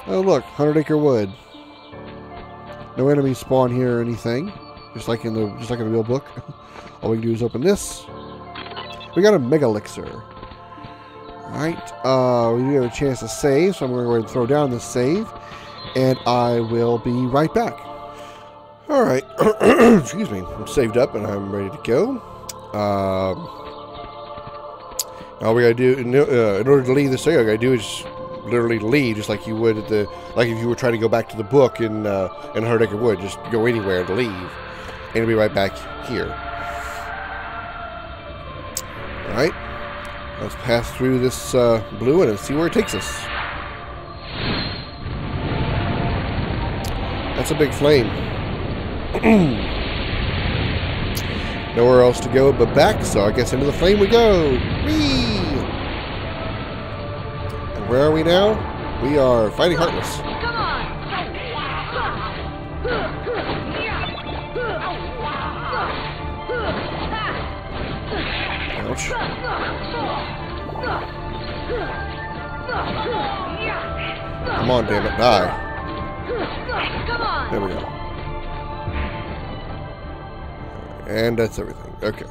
Oh look, 100-acre wood. No enemies spawn here or anything. Just like in the real book. All we can do is open this. We got a mega elixir. Alright, we do have a chance to save, so I'm going to go ahead and throw down this save. And I will be right back. Alright, excuse me. I'm saved up and I'm ready to go. All we gotta do, in order to leave this area, all you gotta do is literally leave, just like you would at the, like if you were trying to go back to the book in 100-acre wood. Just go anywhere to leave, and it'll be right back here. Alright, let's pass through this blue one and see where it takes us. That's a big flame. Nowhere else to go but back, so I guess into the flame we go. Whee! And where are we now? We are fighting Heartless. Ouch. Come on, damn it, die. There we go. And that's everything. Okay.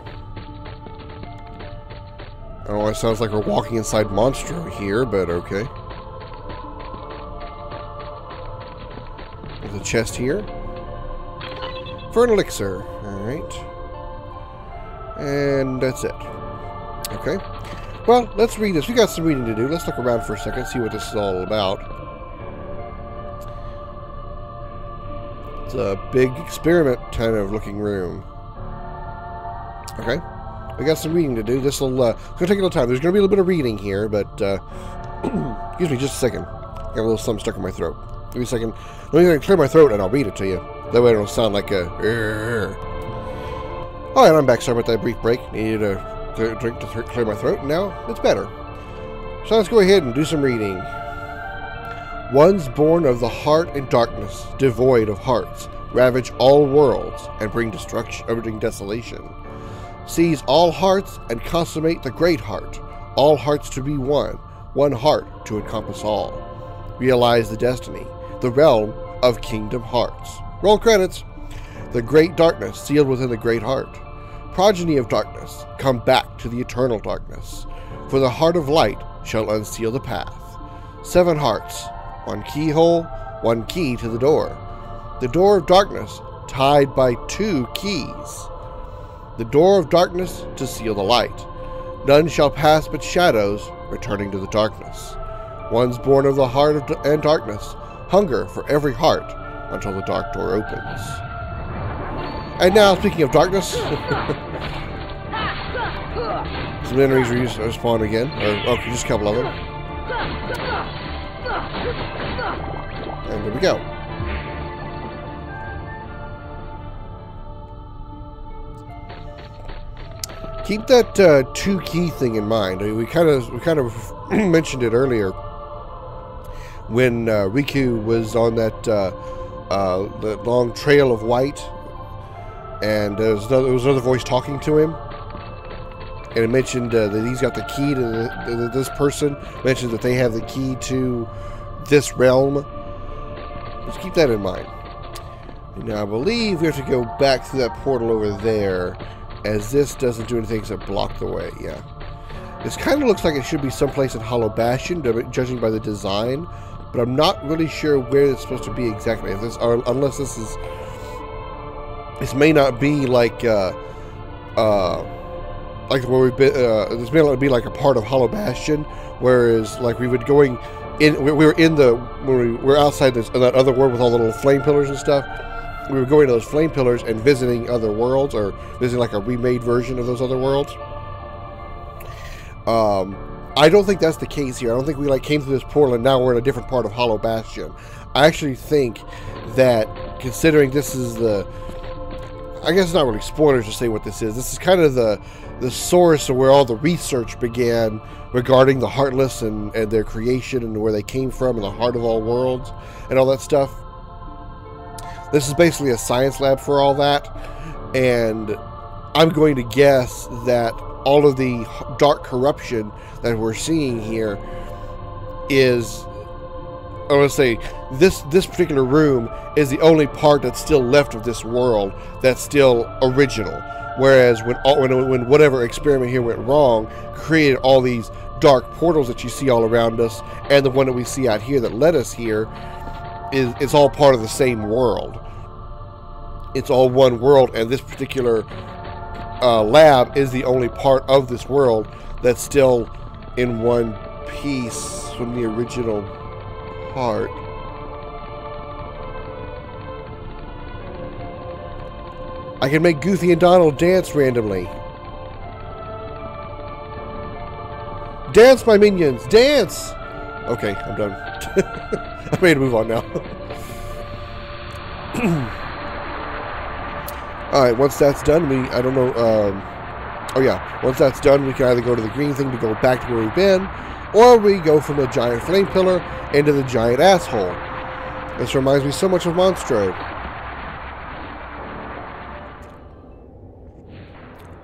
Oh, it sounds like we're walking inside Monstro here, but okay. There's a chest here. For an elixir. Alright. And that's it. Okay. Well, let's read this. We got some reading to do. Let's look around for a second, see what this is all about. It's a big experiment kind of looking room. Okay, we got some reading to do. This will it's gonna take a little time. There's gonna be a little bit of reading here, but excuse me, just a second. Got a little something stuck in my throat. Give me a second. Let me clear my throat, and I'll read it to you. That way, it'll sound like a. All right, I'm back. Sorry about that brief break. Needed a drink to clear my throat, and now it's better. So let's go ahead and do some reading. Ones born of the heart and darkness, devoid of hearts, ravage all worlds and bring destruction, bring desolation. Seize all hearts and consummate the great heart, all hearts to be one, one heart to encompass all. Realize the destiny, the realm of Kingdom Hearts. Roll credits. The great darkness sealed within the great heart. Progeny of darkness, come back to the eternal darkness. For the heart of light shall unseal the path. 7 hearts, 1 keyhole, 1 key to the door. The door of darkness tied by 2 keys. The door of darkness to seal the light. None shall pass but shadows, returning to the darkness. Ones born of the heart and darkness, hunger for every heart until the dark door opens. And now, speaking of darkness, some enemies respawn again. Or, okay, just a couple of them. And there we go. Keep that 2 key thing in mind. We kind of mentioned it earlier when Riku was on that the long trail of white, and there was another voice talking to him, and it mentioned that he's got the key to this person. Mentioned that they have the key to this realm. Just keep that in mind. Now I believe we have to go back through that portal over there, as this doesn't do anything except block the way. Yeah, this kind of looks like it should be someplace in Hollow Bastion, judging by the design, but I'm not really sure where it's supposed to be exactly. If this, or unless this is, this may not be like where we've been. This may not be like a part of Hollow Bastion, whereas like we would going in. We were in the when we were outside that other world with all the little flame pillars and stuff. We were going to those flame pillars and visiting other worlds, or visiting like a remade version of those other worlds. I don't think that's the case here. I don't think we like came through this portal and now we're in a different part of Hollow Bastion. I actually think that, considering this is the, I guess it's not really spoilers to say what this is. This is kind of the source of where all the research began regarding the Heartless and their creation and where they came from and the heart of all worlds and all that stuff. This is basically a science lab for all that, and I'm going to guess that all of the dark corruption that we're seeing here is I want to say this particular room is the only part that's still left of this world that's still original. Whereas when whatever experiment here went wrong, created all these dark portals that you see all around us, and the one that we see out here that led us here, it's all part of the same world. It's all one world, and this particular lab is the only part of this world that's still in one piece from the original part. I can make Goofy and Donald dance randomly. Dance, my minions! Dance! Okay, I'm done. I'm ready to move on now. Alright, once that's done, I don't know, oh yeah, once that's done, we can either go to the green thing to go back to where we've been, or we go from the giant flame pillar into the giant asshole. This reminds me so much of Monstro.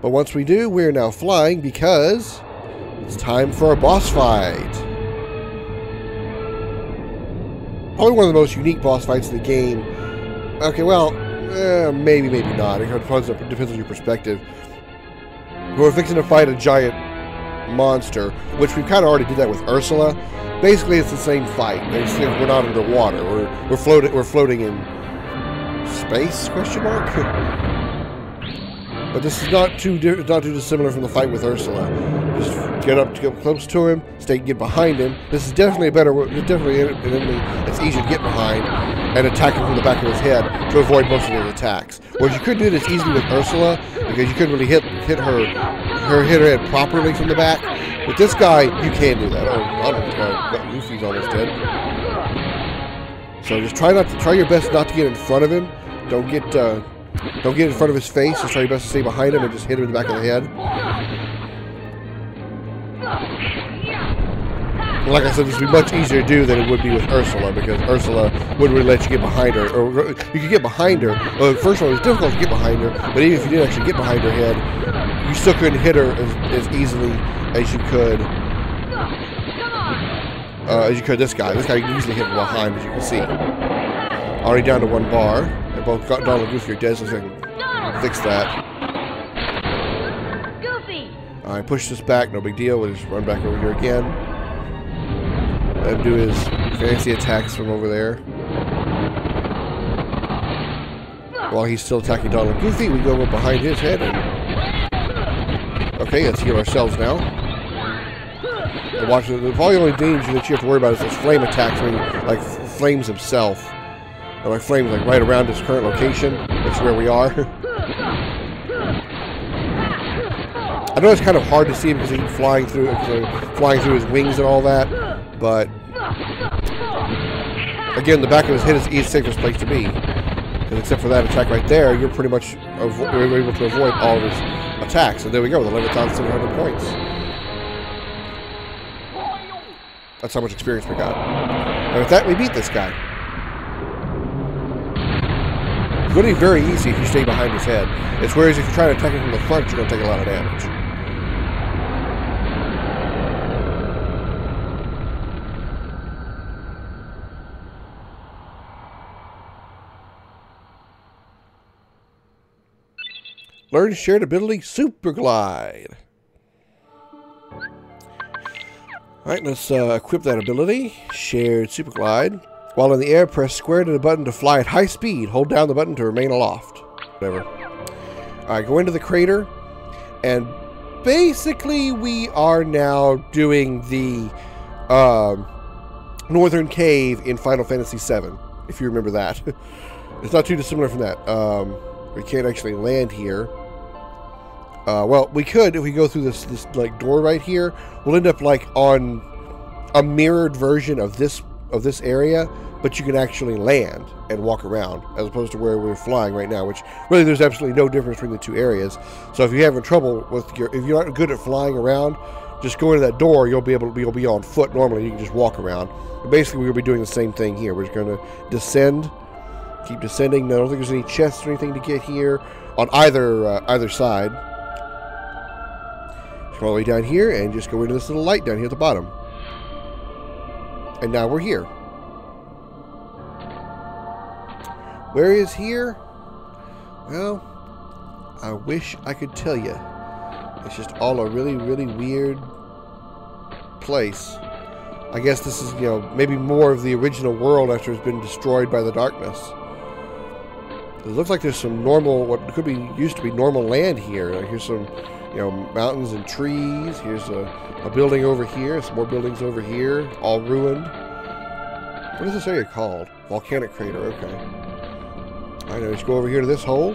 But once we do, we're now flying because it's time for a boss fight. Probably one of the most unique boss fights in the game. Okay, well, maybe not. It depends on your perspective. We're fixing to fight a giant monster, which we kind of already did that with Ursula. Basically, it's the same fight. We're not underwater. We're floating in space? Question mark. But this is not too dissimilar from the fight with Ursula. Just get close to him, get behind him. This is definitely a better, definitely an enemy that's easy to get behind and attack him from the back of his head to avoid most of his attacks. Whereas you couldn't do this easily with Ursula because you couldn't really hit her head properly from the back. With this guy, you can do that. Oh, Luffy's almost dead. So just try your best not to get in front of him. Don't get in front of his face. Just try your best to stay behind him and just hit him in the back of the head. Like I said, this would be much easier to do than it would be with Ursula, because Ursula wouldn't really let you get behind her. Or you could get behind her. Well, first of all, it was difficult to get behind her, but even if you did actually get behind her head, you still couldn't hit her as easily as you could. This guy. This guy you can easily hit from behind, as you can see. Already down to 1 bar. They both got Donald and Goofy are dead, so I can fix that. Alright, push this back, no big deal. We'll just run back over here again. Let him do his fancy attacks from over there. While he's still attacking Donald and Goofy, we go up behind his head and... Okay, let's heal ourselves now. And watch, the probably only danger that you have to worry about is those flame attacks when he, like, flames himself. Or like flames like right around his current location, which is where we are. I know it's kind of hard to see him because he's flying through his wings and all that, but again, the back of his head is the safest place to be. Because except for that attack right there, you're pretty much able to avoid all of his attacks. And there we go, with 11,700 points. That's how much experience we got. And with that, we beat this guy. It's going to be very easy if you stay behind his head. It's whereas if you try to attack him from the front, you're going to take a lot of damage. Learn shared ability, Super Glide. Alright, let's equip that ability. Shared Super Glide. While in the air, press square to the button to fly at high speed. Hold down the button to remain aloft. Whatever. Alright, go into the crater. And basically, we are now doing the Northern Cave in Final Fantasy VII. If you remember that. It's not too dissimilar from that. We can't actually land here. Well, we could if we go through this like door right here. We'll end up like on a mirrored version of this area, but you can actually land and walk around as opposed to where we're flying right now. Which really, there's absolutely no difference between the two areas. So if you're having trouble with if you're not good at flying around, just go into that door. You'll be on foot normally. You can just walk around. But basically, we'll be doing the same thing here. We're just going to descend. Keep descending. I don't think there's any chests or anything to get here on either side. Come all the way down here and just go into this little light down here at the bottom. And now we're here. Where is here? Well, I wish I could tell you. It's just all a really, really weird place. I guess this is, you know, maybe more of the original world after it's been destroyed by the darkness. It looks like there's some normal, what could be used to be normal land here. Here's some, you know, mountains and trees. Here's a building over here. Some more buildings over here, all ruined. What is this area called? Volcanic crater. Okay. I know. Just go over here to this hole,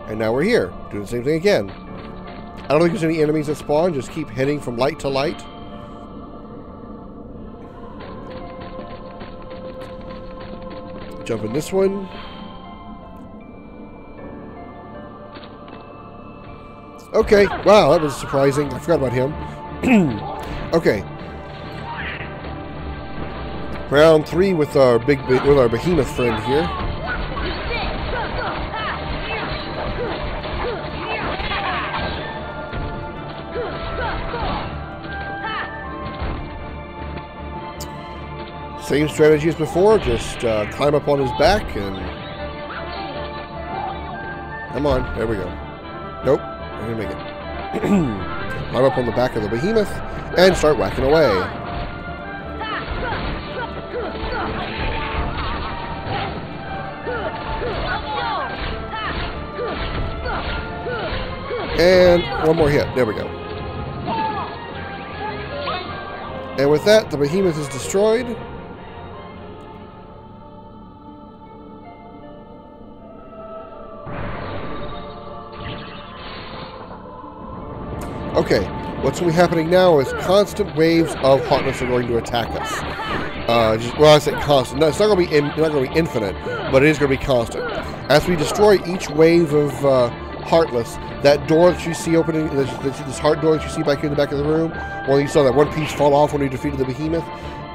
and now we're here, doing the same thing again. I don't think there's any enemies that spawn. Just keep heading from light to light. Jump in this one. Okay, wow, that was surprising. I forgot about him. Okay. Round 3 with our behemoth friend here. Same strategy as before, just climb up on his back and... Come on, there we go. Nope. I'm gonna make it. Climb up on the back of the behemoth and start whacking away. And one more hit. There we go. And with that, the behemoth is destroyed. Okay, what's going to be happening now is constant waves of Heartless are going to attack us. Well, I say constant. No, it's not going to be infinite, but it is going to be constant. As we destroy each wave of Heartless, that door that you see opening, this heart door that you see back here in the back of the room, well, you saw that one piece fall off when we defeated the behemoth.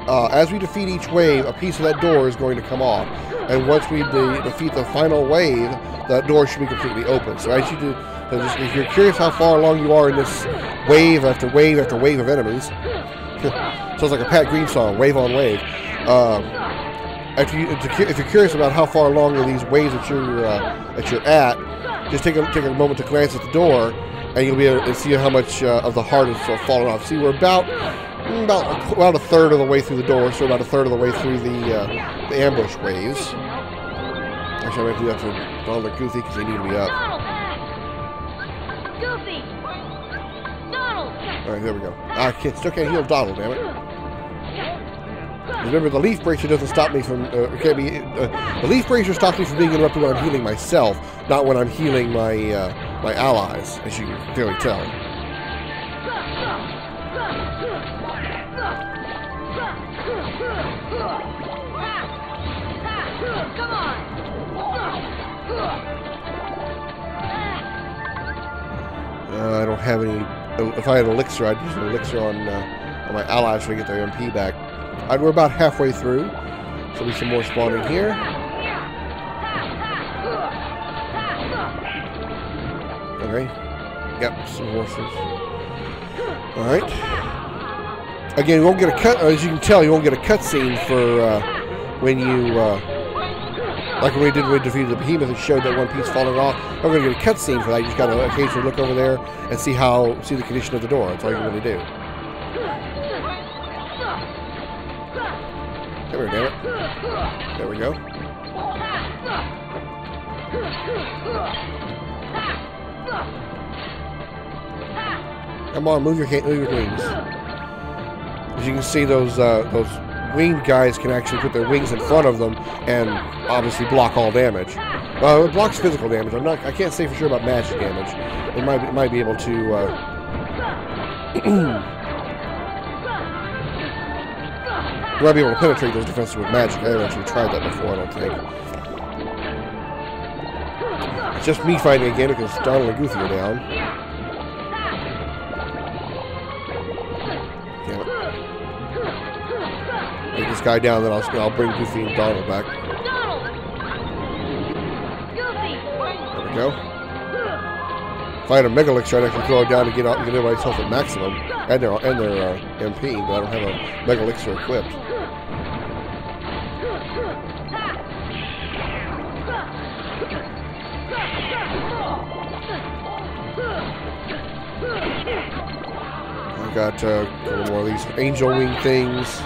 As we defeat each wave, a piece of that door is going to come off, and once we defeat the final wave, that door should be completely open. So as you do. So just, if you're curious how far along you are in this wave after wave after wave of enemies, sounds like a Pat Green song, wave on wave. If you're curious about how far along are these waves that you're at, just take a moment to glance at the door, and you'll be able to see how much of the heart is fallen off. See, we're about a third of the way through the door, so about a third of the way through the ambush waves. Actually, I'm going to do that for Donald and Goofy because they need to be up. Goofy! Donald! Alright, there we go. I still can't heal Donald, damn it. Remember, the leaf bracer doesn't stop me from... the leaf bracer stops me from being interrupted when I'm healing myself, not when I'm healing my my allies, as you can clearly tell. Come on! I don't have any... If I had an elixir, I'd use an elixir on my allies so I get their MP back. We're about halfway through. So there'll be some more spawning here. Okay. Yep, some horses. Alright. Again, you won't get a cut... As you can tell, you won't get a cutscene for when you... like when we defeated the behemoth and showed that one piece falling off. I'm going to get a cutscene for that. You just got to occasionally look over there and see the condition of the door. That's all you're going to do. Come here, damn it. There we go. Come on, move your wings. As you can see, those winged guys can actually put their wings in front of them and obviously block all damage. It blocks physical damage. I can't say for sure about magic damage. It might be able to. You might be able to penetrate those defenses with magic. I haven't actually tried that before, I don't think. It's just me fighting again because Donald and Goofy are down. Damn it. Take this guy down, then I'll bring Goofy and Donald back. There we go. If I had a Mega Elixir, I'd actually throw it down to get everybody's health at maximum and their MP, but I don't have a Mega Elixir equipped. got a couple more of these angel wing things.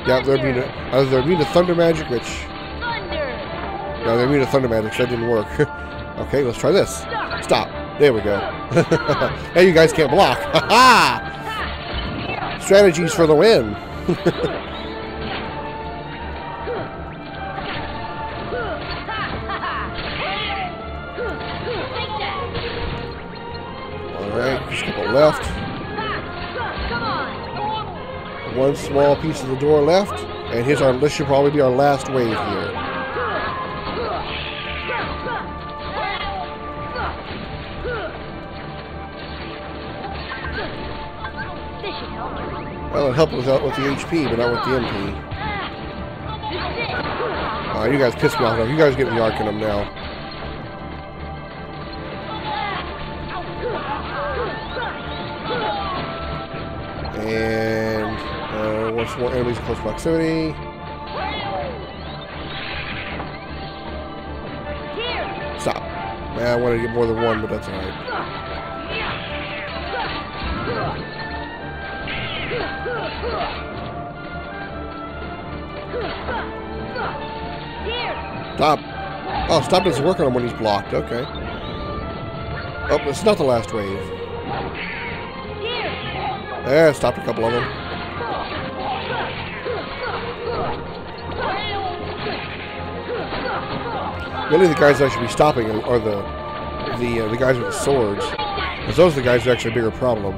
Yeah, they're immune to thunder magic, which... No, they're immune to thunder magic, so that didn't work. Okay, let's try this. Stop. There we go. Hey, you guys can't block. Ha-ha! Strategies for the win. Alright, just a couple left. One small piece of the door left. And here's our, this should probably be our last wave here. Well, it helped with the HP, but not with the MP. You guys pissed me off. You guys get the arc in them now. And once more enemies in close proximity. Stop. Man, I wanted to get more than one, but that's alright. Stop. Oh, stop doesn't work on him when he's blocked. Okay. Oh, this is not the last wave. There, stopped a couple of them. Really, the guys I should be stopping are the guys with the swords, because those are the guys who are actually a bigger problem.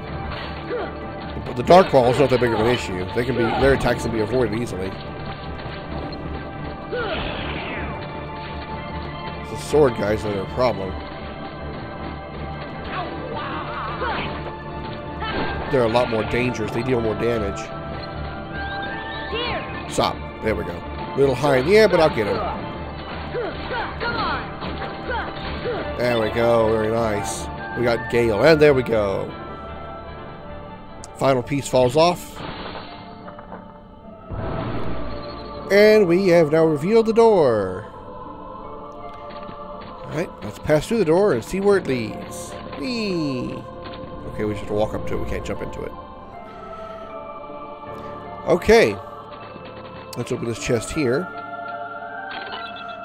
But the dark ball is not that big of an issue. They can be, their attacks can be avoided easily. It's the sword guys that are a problem. They're a lot more dangerous. They deal more damage. Stop. There we go. A little high in the air, but I'll get him. There we go. Very nice. We got Gale. And there we go. Final piece falls off. And we have now revealed the door. Alright, let's pass through the door and see where it leads. Whee! Okay, we just have to walk up to it. We can't jump into it. Okay. Let's open this chest here.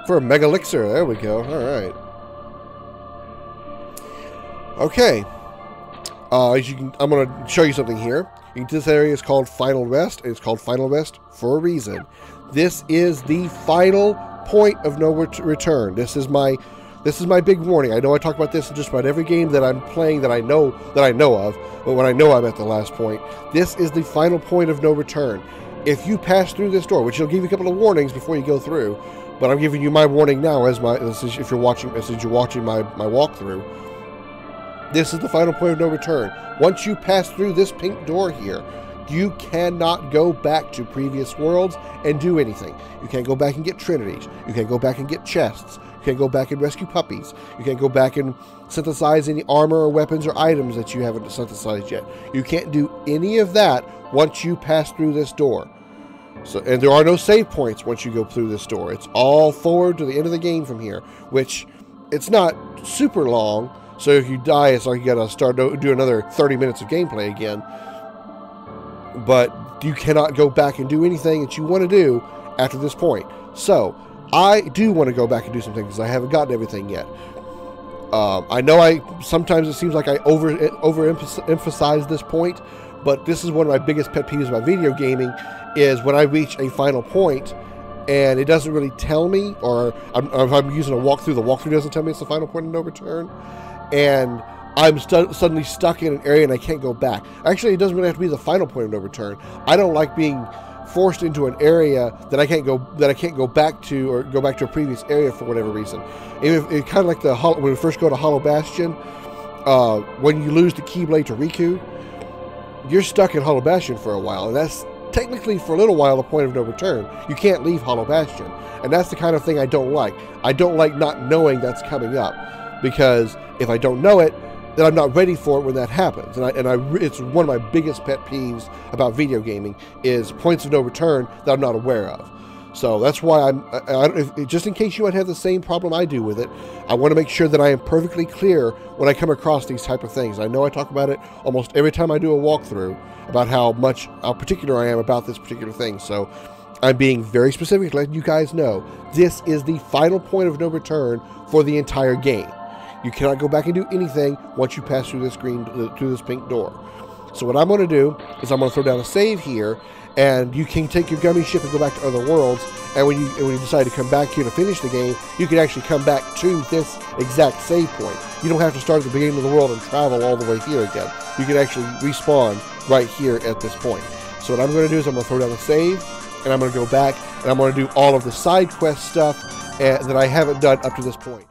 For a Mega Elixir. There we go. Alright. Okay. As you can, I'm going to show you something here. This area is called Final Rest. And it's called Final Rest for a reason. This is the final point of no return. This is my big warning. I know I talk about this in just about every game that I'm playing that I know of, but when I know I'm at the last point, this is the final point of no return. If you pass through this door, which will give you a couple of warnings before you go through, but I'm giving you my warning now as if you're watching my walkthrough. This is the final point of no return. Once you pass through this pink door here, you cannot go back to previous worlds and do anything. You can't go back and get trinities. You can't go back and get chests. You can't go back and rescue puppies. You can't go back and synthesize any armor or weapons or items that you haven't synthesized yet. You can't do any of that once you pass through this door. So, and there are no save points once you go through this door. It's all forward to the end of the game from here, which it's not super long. So if you die, it's like you got to do another 30 minutes of gameplay again. But you cannot go back and do anything that you want to do after this point. So I do want to go back and do some things because I haven't gotten everything yet. I know sometimes it seems like I overemphasize this point, but this is one of my biggest pet peeves about video gaming is when I reach a final point and it doesn't really tell me, or if I'm using a walkthrough, the walkthrough doesn't tell me it's the final point of no return, and I'm suddenly stuck in an area and I can't go back. Actually, it doesn't really have to be the final point of no return. I don't like being forced into an area that I can't go back to, or go back to a previous area for whatever reason. It kind of like when we first go to Hollow Bastion, when you lose the Keyblade to Riku, you're stuck in Hollow Bastion for a while, and that's technically for a little while the point of no return. You can't leave Hollow Bastion, and that's the kind of thing I don't like. I don't like not knowing that's coming up, because if I don't know it, then I'm not ready for it when that happens. It's one of my biggest pet peeves about video gaming is points of no return that I'm not aware of. So that's why just in case you might have the same problem I do with it, I want to make sure that I am perfectly clear when I come across these type of things. I know I talk about it almost every time I do a walkthrough about how particular I am about this particular thing. So I'm being very specific, letting you guys know this is the final point of no return for the entire game. You cannot go back and do anything once you pass through this through this pink door. So what I'm going to do is I'm going to throw down a save here, and you can take your gummy ship and go back to other worlds. And when you decide to come back here to finish the game, you can actually come back to this exact save point. You don't have to start at the beginning of the world and travel all the way here again. You can actually respawn right here at this point. So what I'm going to do is I'm going to throw down a save, and I'm going to go back, and I'm going to do all of the side quest stuff that I haven't done up to this point.